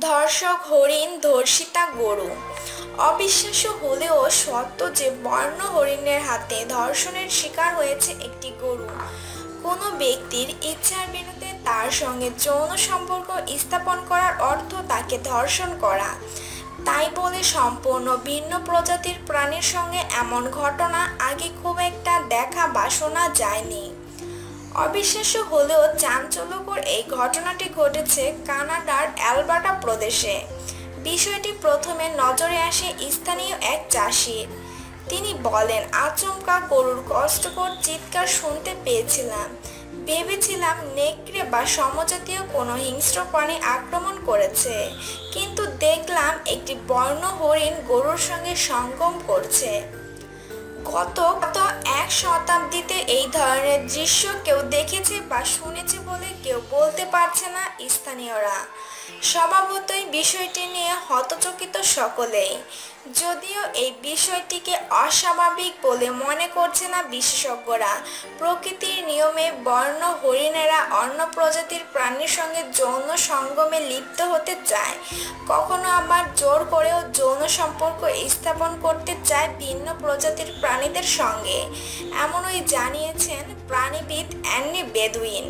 ধর্ষক হরিণ, ধর্ষিতা গরু। অবিশ্বাস্য হলেও সত্য যে বন্য হরিণের হাতে ধর্ষণের শিকার হয়েছে একটি গরু। কোনো ব্যক্তির ইচ্ছার বিরুদ্ধে তার সঙ্গে যৌন সম্পর্ক স্থাপন করার অর্থ তাকে ধর্ষণ করা। তাই বলে সম্পূর্ণ ভিন্ন প্রজাতির প্রাণীর সঙ্গে এমন ঘটনা আগে খুব একটা দেখা বা শোনা যায়নি। অবিশ্বাস্য হলেও চাঞ্চল্যকর এই ঘটনাটি ঘটেছে কানাডার অ্যালবার্টা প্রদেশে। বিষয়টি প্রথমে নজরে আসে স্থানীয় এক চাষির। তিনি বলেন, আচমকা গরুর কষ্টকর চিৎকার শুনতে পেয়েছিলাম। ভেবেছিলাম নেকড়ে বা সমজাতীয় কোনো হিংস্র প্রাণী আক্রমণ করেছে, কিন্তু দেখলাম একটি বন্য হরিণ গরুর সঙ্গে সঙ্গম করছে। গত এক শতাব্দীতে এই ধরনের দৃশ্য কেউ দেখেছে বা শুনেছে বলে কেউ বলতে পারছে না স্থানীয়রা। স্বভাবতই বিষয়টি নিয়ে হতচকিত সকলেই, যদিও এই বিষয়টিকে অস্বাভাবিক বলে মনে করছে না বিশেষজ্ঞরা। প্রকৃতির নিয়মে বন্য হরিণেরা অন্য প্রজাতির প্রাণীর সঙ্গে যৌন সঙ্গমে লিপ্ত হতে চায়, কখনো আবার জোর করেও যৌন সম্পর্ক স্থাপন করতে চায় ভিন্ন প্রজাতির প্রাণীদের সঙ্গে, এমনই জানিয়েছেন প্রাণীবিদ অ্যানি বেদুইন।